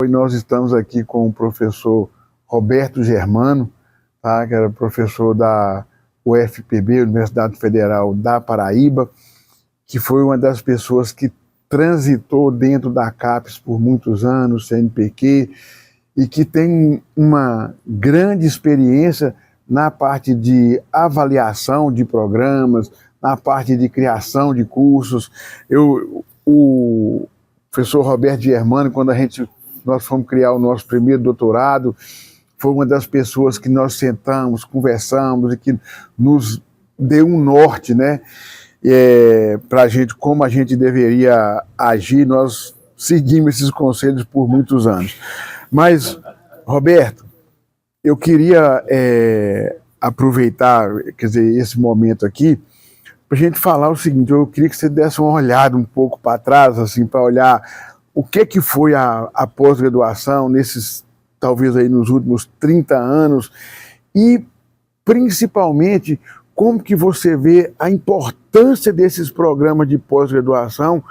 Hoje nós estamos aqui com o professor Roberto Germano, tá? Que era professor da UFPB, Universidade Federal da Paraíba, que foi uma das pessoas que transitou dentro da CAPES por muitos anos, CNPq, e que tem uma grande experiência na parte de avaliação de programas, na parte de criação de cursos. O professor Roberto Germano, quando nós fomos criar o nosso primeiro doutorado, foi uma das pessoas que nós sentamos, conversamos e que nos deu um norte, né, para a gente, como a gente deveria agir. Nós seguimos esses conselhos por muitos anos. Mas, Roberto, eu queria aproveitar, quer dizer, esse momento aqui, para a gente falar o seguinte. Eu queria que você desse uma olhada um pouco para trás, assim, para olhar o que foi a pós-graduação talvez aí nos últimos 30 anos, e principalmente como que você vê a importância desses programas de pós-graduação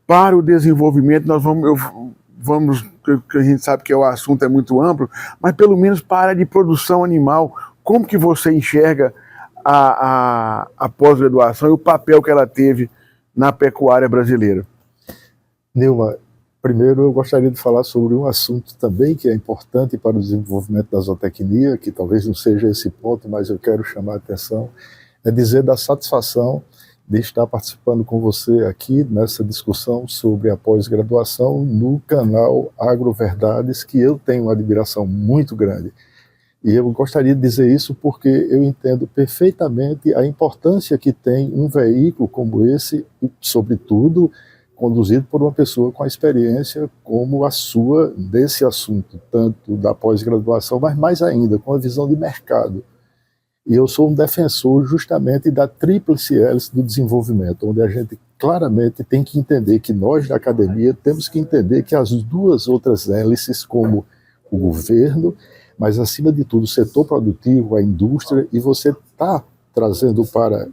para o desenvolvimento. Que a gente sabe que o assunto é muito amplo, mas pelo menos para a área de produção animal, como que você enxerga a pós-graduação e o papel que ela teve na pecuária brasileira? Nilma, primeiro eu gostaria de falar sobre um assunto também que é importante para o desenvolvimento da zootecnia, que talvez não seja esse ponto, mas eu quero chamar a atenção, é dizer da satisfação de estar participando com você aqui nessa discussão sobre a pós-graduação no canal Agroverdades, que eu tenho uma admiração muito grande. E eu gostaria de dizer isso porque eu entendo perfeitamente a importância que tem um veículo como esse, sobretudo conduzido por uma pessoa com a experiência como a sua desse assunto, tanto da pós-graduação, mas mais ainda com a visão de mercado. E eu sou um defensor justamente da tríplice hélice do desenvolvimento, onde a gente claramente tem que entender que nós da academia temos que entender que as duas outras hélices, como o governo, mas acima de tudo o setor produtivo, a indústria, e você está trazendo para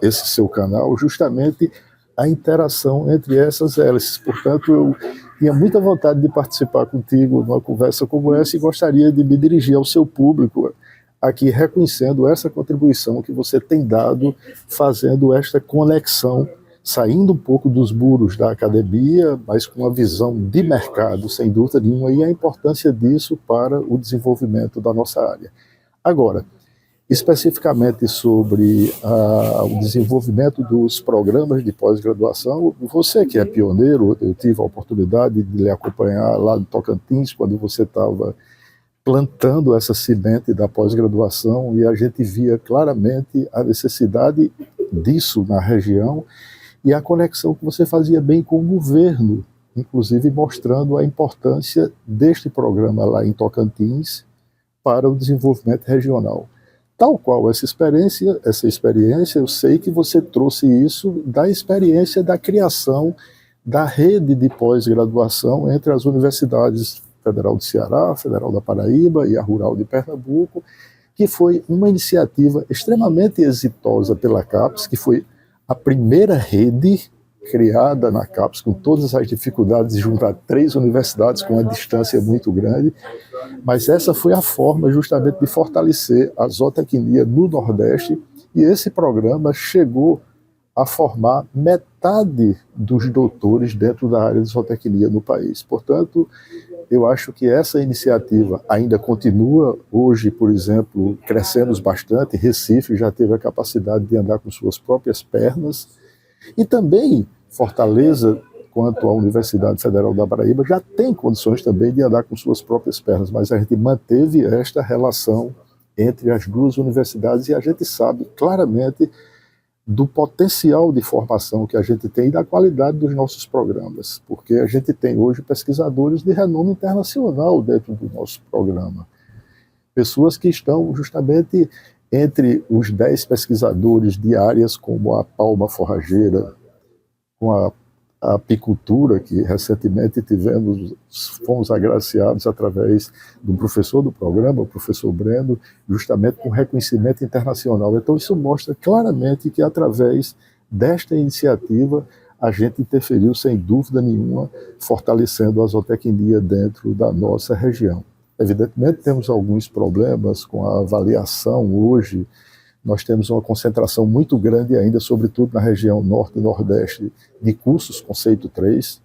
esse seu canal justamente a interação entre essas hélices. Portanto, eu tinha muita vontade de participar contigo numa conversa como essa e gostaria de me dirigir ao seu público aqui reconhecendo essa contribuição que você tem dado, fazendo esta conexão, saindo um pouco dos muros da academia, mas com uma visão de mercado, sem dúvida nenhuma, e a importância disso para o desenvolvimento da nossa área. Agora, especificamente sobre o desenvolvimento dos programas de pós-graduação, você que é pioneiro, eu tive a oportunidade de lhe acompanhar lá no Tocantins, quando você estava plantando essa semente da pós-graduação, e a gente via claramente a necessidade disso na região e a conexão que você fazia bem com o governo, inclusive mostrando a importância deste programa lá em Tocantins para o desenvolvimento regional. Tal qual essa experiência, eu sei que você trouxe isso da experiência da criação da rede de pós-graduação entre as universidades Federal do Ceará, Federal da Paraíba e a Rural de Pernambuco, que foi uma iniciativa extremamente exitosa pela CAPES, que foi a primeira rede criada na CAPES, com todas as dificuldades de juntar 3 universidades com uma distância muito grande, mas essa foi a forma justamente de fortalecer a zootecnia no Nordeste, e esse programa chegou a formar metade dos doutores dentro da área de zootecnia no país. Portanto, eu acho que essa iniciativa ainda continua. Hoje, por exemplo, crescemos bastante. Recife já teve a capacidade de andar com suas próprias pernas. E também Fortaleza, quanto à Universidade Federal da Paraíba, já tem condições também de andar com suas próprias pernas. Mas a gente manteve esta relação entre as duas universidades e a gente sabe claramente do potencial de formação que a gente tem e da qualidade dos nossos programas, porque a gente tem hoje pesquisadores de renome internacional dentro do nosso programa. Pessoas que estão justamente entre os 10 pesquisadores de áreas como a palma forrageira, com a apicultura, que recentemente fomos agraciados através do professor do programa, o professor Breno, justamente com reconhecimento internacional. Então isso mostra claramente que através desta iniciativa a gente interferiu sem dúvida nenhuma, fortalecendo a zootecnia dentro da nossa região. Evidentemente temos alguns problemas com a avaliação hoje. Nós temos uma concentração muito grande ainda, sobretudo na região norte e nordeste, de cursos conceito 3,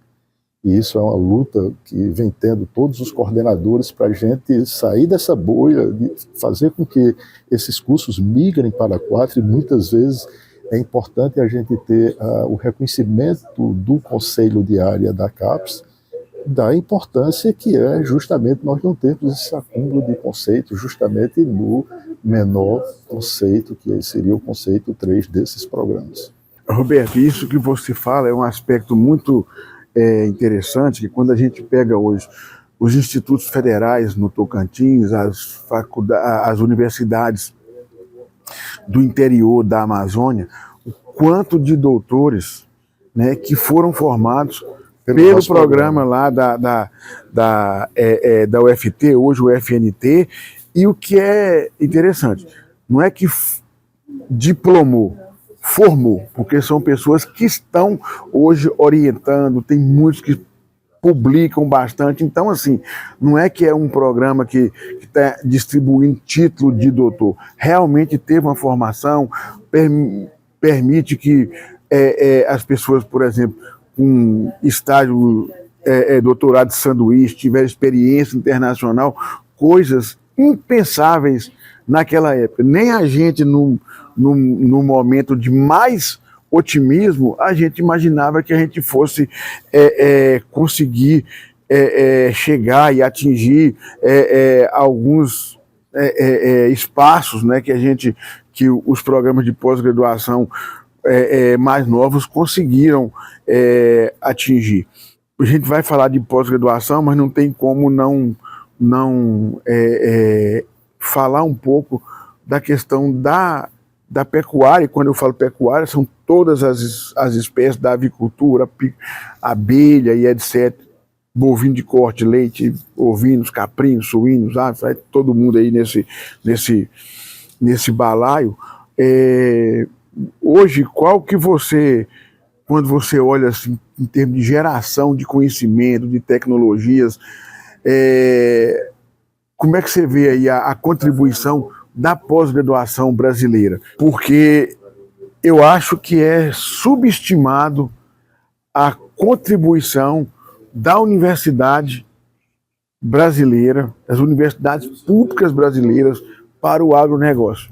e isso é uma luta que vem tendo todos os coordenadores para a gente sair dessa bolha, de fazer com que esses cursos migrem para 4, e muitas vezes é importante a gente ter o reconhecimento do Conselho de Área da CAPES, da importância que é justamente nós não termos esse acúmulo de conceitos justamente no menor conceito, que seria o conceito 3 desses programas. Roberto, isso que você fala é um aspecto muito interessante, que quando a gente pega hoje os institutos federais no Tocantins, as universidades do interior da Amazônia, o quanto de doutores, né, que foram formados pelo programa lá da UFT, hoje o FNT, e o que é interessante, não é que diplomou, formou, porque são pessoas que estão hoje orientando, tem muitos que publicam bastante, então assim, não é que é um programa que está distribuindo título de doutor, realmente teve uma formação, permite que as pessoas, por exemplo, com estágio doutorado de sanduíche, tiveram experiência internacional, coisas impensáveis naquela época. Nem a gente, no momento de mais otimismo, a gente imaginava que a gente fosse conseguir chegar e atingir alguns espaços, né, que os programas de pós-graduação mais novos conseguiram atingir. A gente vai falar de pós-graduação, mas não tem como não falar um pouco da questão da pecuária. E quando eu falo pecuária, são todas as espécies da avicultura, abelha e etc. Bovino de corte, leite, ovinos, caprinos, suínos, aves, todo mundo aí nesse balaio. Hoje, qual que quando você olha assim, em termos de geração de conhecimento, de tecnologias, como é que você vê aí a contribuição da pós-graduação brasileira? Porque eu acho que é subestimado a contribuição da universidade brasileira, das universidades públicas brasileiras para o agronegócio.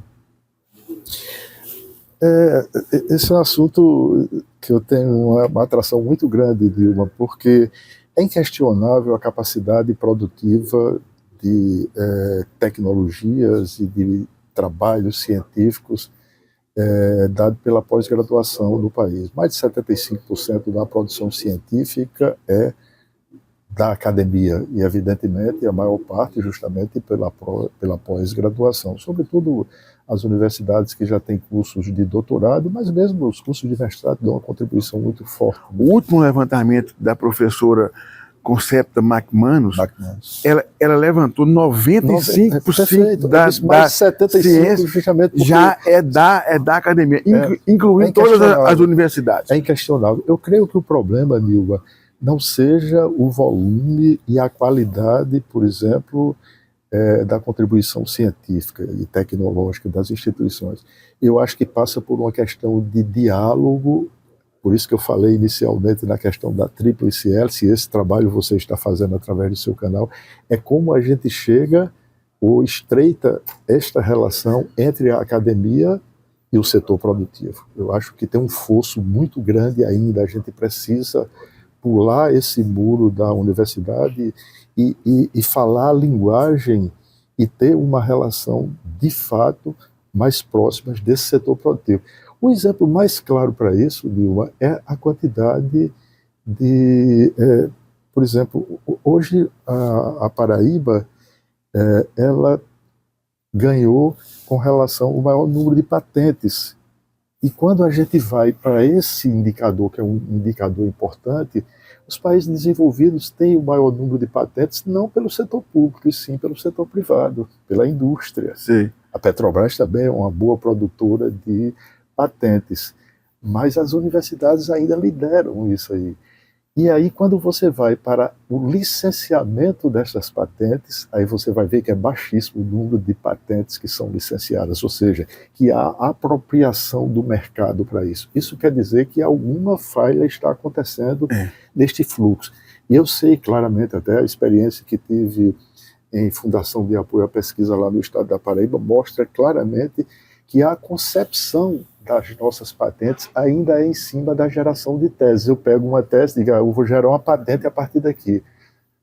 Esse é um assunto que eu tenho uma atração muito grande, Dilma, porque é inquestionável a capacidade produtiva de tecnologias e de trabalhos científicos dado pela pós-graduação no país. Mais de 75% da produção científica é da academia, e evidentemente a maior parte justamente pela pós-graduação, sobretudo as universidades que já têm cursos de doutorado, mas mesmo os cursos de mestrado dão uma contribuição muito forte. O último levantamento da professora Concepta McManus, ela levantou 95% da ciência já é da academia, incluindo todas as universidades. É inquestionável. Eu creio que o problema, Nilva, não seja o volume e a qualidade, por exemplo, da contribuição científica e tecnológica das instituições. Eu acho que passa por uma questão de diálogo. Por isso que eu falei inicialmente na questão da tríplice hélice, esse trabalho você está fazendo através do seu canal, é como a gente chega ou estreita esta relação entre a academia e o setor produtivo. Eu acho que tem um fosso muito grande ainda, a gente precisa pular esse muro da universidade e falar a linguagem e ter uma relação, de fato, mais próxima desse setor produtivo. O exemplo mais claro para isso, Dilma, é a quantidade de... por exemplo, hoje a Paraíba, ela ganhou com relação ao maior número de patentes. E quando a gente vai para esse indicador, que é um indicador importante, os países desenvolvidos têm o maior número de patentes não pelo setor público, e sim pelo setor privado, pela indústria. Sim. A Petrobras também é uma boa produtora de patentes. mas as universidades ainda lideram isso aí. E aí, quando você vai para o licenciamento dessas patentes, aí você vai ver que é baixíssimo o número de patentes que são licenciadas, ou seja, que há apropriação do mercado para isso. Isso quer dizer que alguma falha está acontecendo neste fluxo. E eu sei claramente, até a experiência que tive em Fundação de Apoio à Pesquisa lá no estado da Paraíba, mostra claramente que a concepção das nossas patentes ainda é em cima da geração de teses. Eu pego uma tese e digo, eu vou gerar uma patente a partir daqui.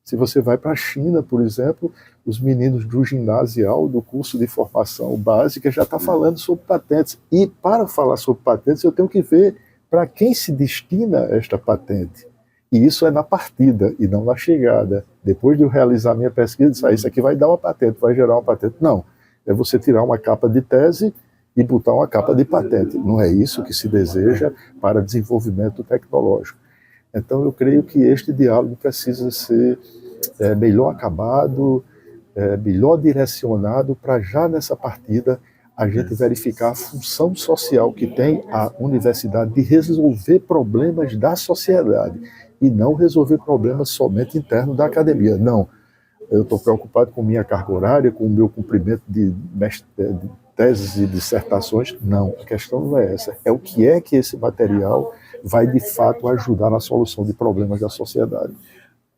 Se você vai para a China, por exemplo, os meninos do ginasial, do curso de formação básica, já estão falando sobre patentes. E para falar sobre patentes, eu tenho que ver para quem se destina esta patente. E isso é na partida e não na chegada. Depois de eu realizar minha pesquisa, isso aqui vai dar uma patente, vai gerar uma patente. Não, é você tirar uma capa de tese e botar uma capa de patente. Não é isso que se deseja para desenvolvimento tecnológico. Então, eu creio que este diálogo precisa ser melhor acabado, melhor direcionado, para já nessa partida a gente verificar a função social que tem a universidade de resolver problemas da sociedade e não resolver problemas somente internos da academia. Não, eu estou preocupado com minha carga horária, com o meu cumprimento de teses e dissertações. Não, a questão não é essa. É o que esse material vai, de fato, ajudar na solução de problemas da sociedade.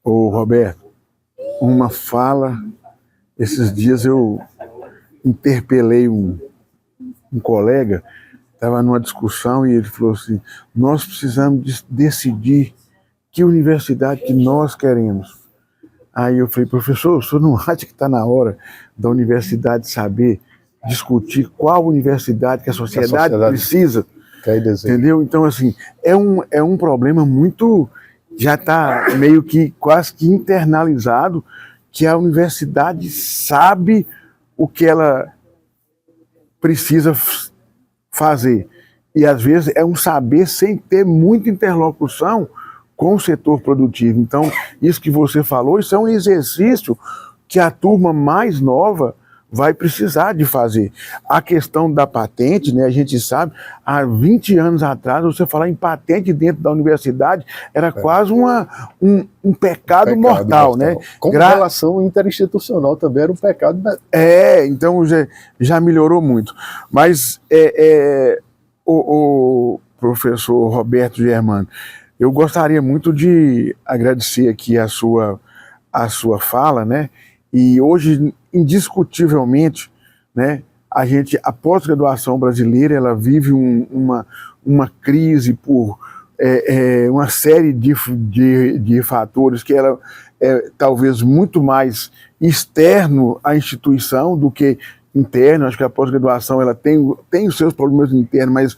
Ô, Roberto, uma fala, esses dias eu interpelei um colega, estava numa discussão e ele falou assim, nós precisamos decidir que universidade que nós queremos. Aí eu falei, professor, o senhor não acha que está na hora da universidade saber discutir qual universidade que a sociedade precisa? Entendeu? Então, assim, é um problema muito, já está meio que quase que internalizado, que a universidade sabe o que ela precisa fazer. E às vezes é um saber sem ter muita interlocução com o setor produtivo. Então, isso que você falou, isso é um exercício que a turma mais nova vai precisar de fazer. A questão da patente, né, a gente sabe, há 20 anos atrás, você falar em patente dentro da universidade era quase um pecado mortal, né? Com relação interinstitucional também era um pecado. Então já melhorou muito. Mas o professor Roberto Germano, eu gostaria muito de agradecer aqui a sua fala, né? E hoje, indiscutivelmente, né, a pós-graduação brasileira, ela vive uma crise por uma série de fatores que ela é talvez muito mais externo à instituição do que interno. Acho que a pós-graduação ela tem os seus problemas internos, mas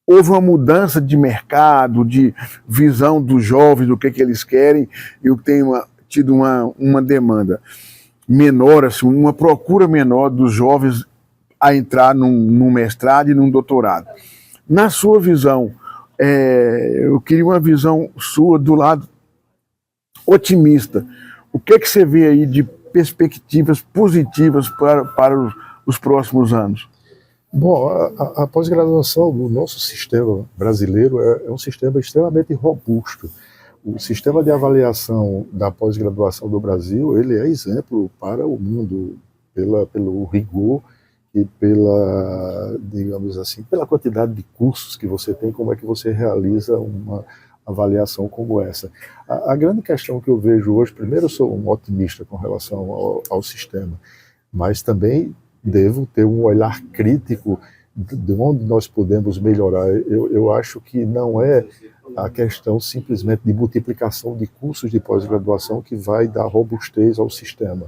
houve uma mudança de mercado, de visão dos jovens, do que eles querem. Eu tenho tido uma demanda menor, assim, uma procura menor dos jovens a entrar num mestrado e num doutorado. Na sua visão, eu queria uma visão sua do lado otimista. O que você vê aí de perspectivas positivas para os próximos anos? Bom, a pós-graduação do nosso sistema brasileiro é um sistema extremamente robusto. O sistema de avaliação da pós-graduação do Brasil, ele é exemplo para o mundo pelo rigor e pela, digamos assim, pela quantidade de cursos que você tem, como é que você realiza uma avaliação como essa. A grande questão que eu vejo hoje, primeiro eu sou um otimista com relação ao sistema, mas também devo ter um olhar crítico de onde nós podemos melhorar. Eu acho que não é a questão simplesmente de multiplicação de cursos de pós-graduação que vai dar robustez ao sistema.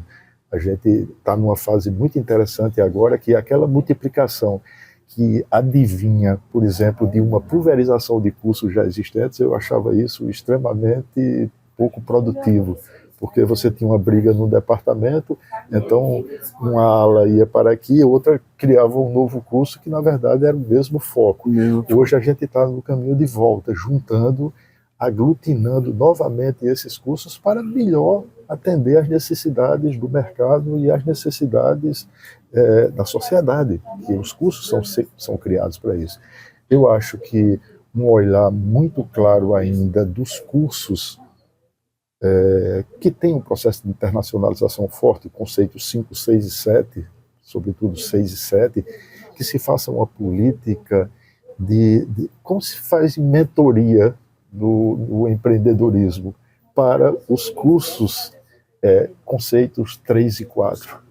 A gente está numa fase muito interessante agora, que é aquela multiplicação que adivinha, por exemplo, de uma pulverização de cursos já existentes. Eu achava isso extremamente pouco produtivo, porque você tinha uma briga no departamento, então uma ala ia para aqui, a outra criava um novo curso que na verdade era o mesmo foco. Hoje a gente está no caminho de volta, juntando, aglutinando novamente esses cursos para melhor atender às necessidades do mercado e às necessidades da sociedade, que os cursos são criados para isso. eu acho que um olhar muito claro ainda dos cursos que tem um processo de internacionalização forte, conceitos 5, 6 e 7, sobretudo 6 e 7, que se faça uma política de como se faz mentoria no empreendedorismo para os cursos conceitos 3 e 4.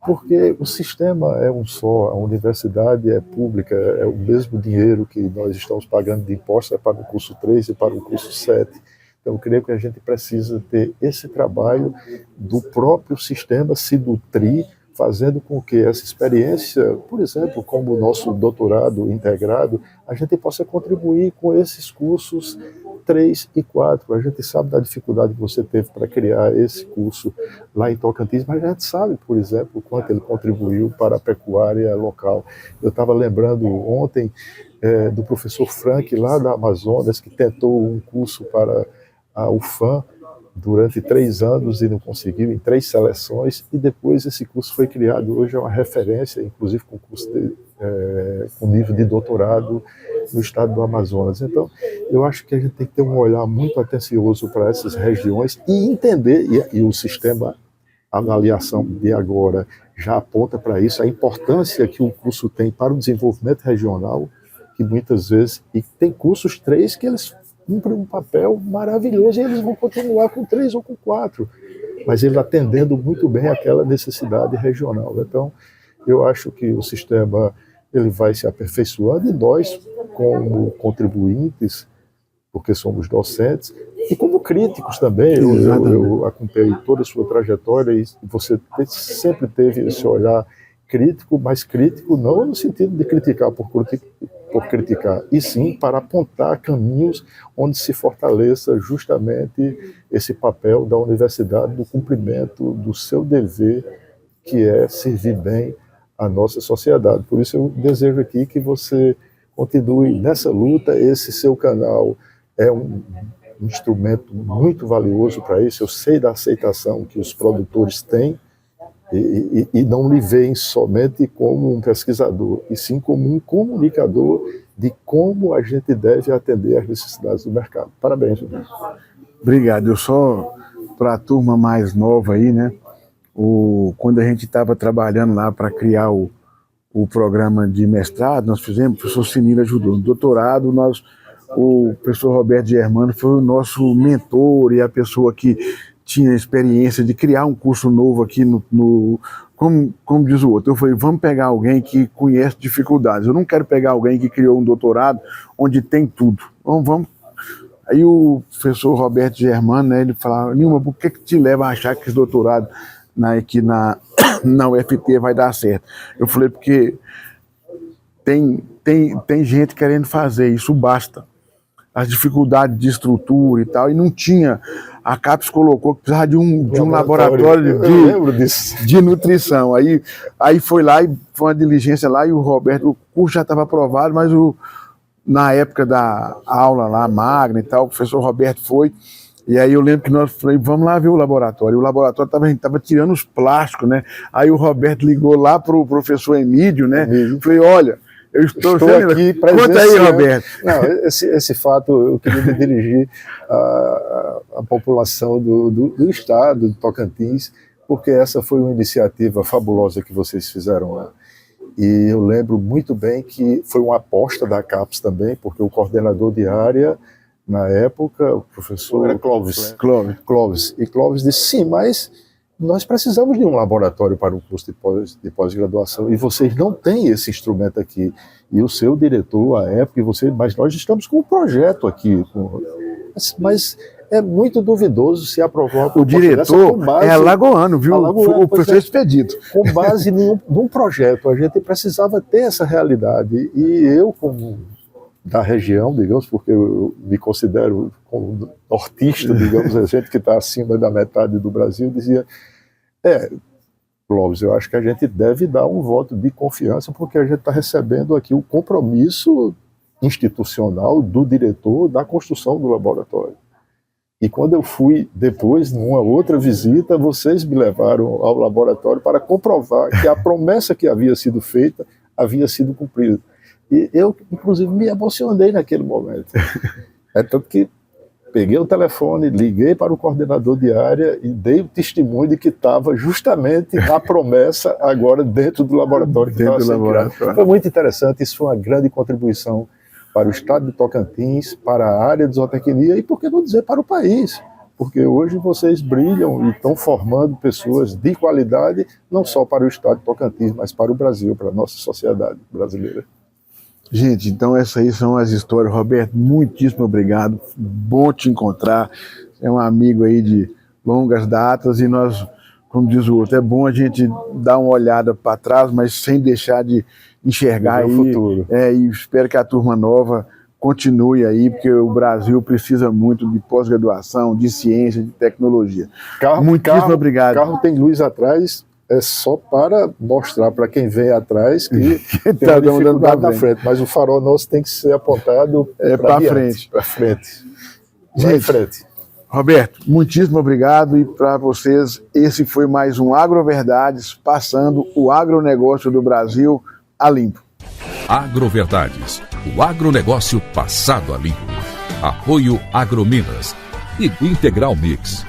Porque o sistema é um só, a universidade é pública, é o mesmo dinheiro que nós estamos pagando de impostos é para o curso 3 e para o curso 7. Então, eu creio que a gente precisa ter esse trabalho do próprio sistema se nutrir, fazendo com que essa experiência, por exemplo, como o nosso doutorado integrado, a gente possa contribuir com esses cursos 3 e 4. A gente sabe da dificuldade que você teve para criar esse curso lá em Tocantins, mas a gente sabe, por exemplo, quanto ele contribuiu para a pecuária local. Eu estava lembrando ontem do professor Frank, lá da Amazonas, que tentou um curso para a UFAM durante 3 anos e não conseguiu, em 3 seleções, e depois esse curso foi criado. Hoje é uma referência, inclusive com curso com nível de doutorado no estado do Amazonas. Então, eu acho que a gente tem que ter um olhar muito atencioso para essas regiões e entender, e o sistema avaliação de agora já aponta para isso, a importância que o curso tem para o desenvolvimento regional, que muitas vezes, e tem cursos 3 que eles cumprem um papel maravilhoso e eles vão continuar com 3 ou com 4, mas ele atendendo muito bem aquela necessidade regional. Então, eu acho que o sistema ele vai se aperfeiçoando e nós, como contribuintes, porque somos docentes, e como críticos também, eu acompanhei toda a sua trajetória e você sempre teve esse olhar crítico, mas crítico não no sentido de criticar por criticar, e sim para apontar caminhos onde se fortaleça justamente esse papel da universidade do cumprimento do seu dever, que é servir bem a nossa sociedade. Por isso eu desejo aqui que você continue nessa luta. Esse seu canal é um instrumento muito valioso para isso. Eu sei da aceitação que os produtores têm e não lhe veem somente como um pesquisador, e sim como um comunicador de como a gente deve atender às necessidades do mercado. Parabéns, Júlio. Obrigado. Eu só, para a turma mais nova aí, né? Quando a gente estava trabalhando lá para criar o programa de mestrado, nós fizemos, o professor Sinira ajudou. No doutorado, o professor Roberto Germano foi o nosso mentor e a pessoa que tinha experiência de criar um curso novo aqui como diz o outro. Eu falei, vamos pegar alguém que conhece dificuldades. Eu não quero pegar alguém que criou um doutorado onde tem tudo. Vamos. Aí o professor Roberto Germano, né, ele falava, Nilma, por que te leva a achar que esse doutorado aqui na UFT vai dar certo? Eu falei, porque tem gente querendo fazer, isso basta. As dificuldades de estrutura e tal, e não tinha. A CAPES colocou que precisava de um laboratório de nutrição. Aí foi lá e foi uma diligência lá, e o curso já estava aprovado, mas na época da aula lá, magna e tal, o professor Roberto foi, e aí eu lembro que nós falamos, vamos lá ver o laboratório. O laboratório estava tirando os plásticos, né? Aí o Roberto ligou lá para o professor Emílio, né? Falei, olha, eu estou aqui presente. Conta aí, Roberto. Não, esse fato eu queria me dirigir à população do estado de Tocantins, porque essa foi uma iniciativa fabulosa que vocês fizeram lá. E eu lembro muito bem que foi uma aposta da CAPES também, porque o coordenador de área, na época, o professor... Era Clóvis. E Clóvis disse, sim, mas nós precisamos de um laboratório para um curso de pós-graduação, e vocês não têm esse instrumento aqui. E o seu diretor, à época, mas nós estamos com um projeto aqui. Mas é muito duvidoso se aprovar. O diretor é alagoano, viu? O professor Expedito. Com base num projeto. A gente precisava ter essa realidade. E eu, como da região, digamos, porque eu me considero como nortista, digamos, a gente que está acima da metade do Brasil, dizia, Clóvis, eu acho que a gente deve dar um voto de confiança, porque a gente está recebendo aqui o compromisso institucional do diretor da construção do laboratório. E quando eu fui depois, numa outra visita, vocês me levaram ao laboratório para comprovar que a promessa que havia sido feita havia sido cumprida. E eu, inclusive, me emocionei naquele momento. É tanto que peguei o telefone, liguei para o coordenador de área e dei o testemunho de que estava justamente a promessa agora dentro do laboratório que estava sendo criado. Foi muito interessante, isso foi uma grande contribuição para o estado de Tocantins, para a área de zootecnia e, por que não dizer, para o país. Porque hoje vocês brilham e estão formando pessoas de qualidade, não só para o estado de Tocantins, mas para o Brasil, para a nossa sociedade brasileira. Gente, então essas aí são as histórias. Roberto, muitíssimo obrigado, bom te encontrar, é um amigo aí de longas datas e nós, como diz o outro, é bom a gente dar uma olhada para trás, mas sem deixar de enxergar aí, o futuro. E espero que a turma nova continue aí, porque o Brasil precisa muito de pós-graduação, de ciência, de tecnologia. Muitíssimo obrigado. O carro tem luz atrás, é só para mostrar para quem vem atrás que tem uma dificuldade na frente, mas o farol nosso tem que ser apontado para frente. Para frente. Gente, frente. Roberto, muitíssimo obrigado e para vocês, esse foi mais um Agroverdades, passando o agronegócio do Brasil a limpo. Agroverdades, o agronegócio passado a limpo. Apoio Agrominas e Integral Mix.